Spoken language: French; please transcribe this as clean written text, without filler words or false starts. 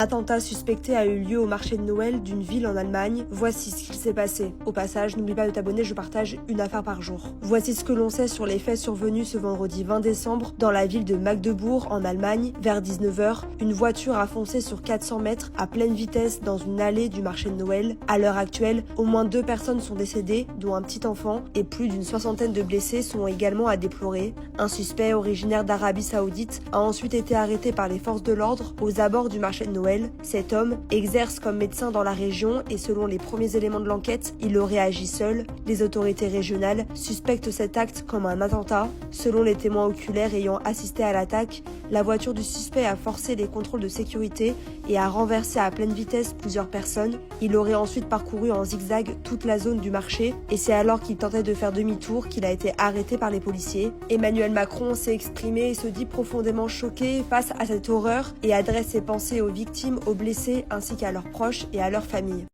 L'attentat suspecté a eu lieu au marché de Noël d'une ville en Allemagne. Voici ce qu'il s'est passé. Au passage, n'oublie pas de t'abonner, je partage une affaire par jour. Voici ce que l'on sait sur les faits survenus ce vendredi 20 décembre dans la ville de Magdebourg en Allemagne. Vers 19h, une voiture a foncé sur 400 mètres à pleine vitesse dans une allée du marché de Noël. À l'heure actuelle, au moins 2 personnes sont décédées, dont un petit enfant, et plus d'une soixantaine de blessés sont également à déplorer. Un suspect originaire d'Arabie Saoudite a ensuite été arrêté par les forces de l'ordre aux abords du marché de Noël. Cet homme exerce comme médecin dans la région et selon les premiers éléments de l'enquête, il aurait agi seul. Les autorités régionales suspectent cet acte comme un attentat. Selon les témoins oculaires ayant assisté à l'attaque, la voiture du suspect a forcé les contrôles de sécurité et a renversé à pleine vitesse plusieurs personnes. Il aurait ensuite parcouru en zigzag toute la zone du marché et c'est alors qu'il tentait de faire demi-tour qu'il a été arrêté par les policiers. Emmanuel Macron s'est exprimé et se dit profondément choqué face à cette horreur et adresse ses pensées aux victimes, aux blessés ainsi qu'à leurs proches et à leurs familles.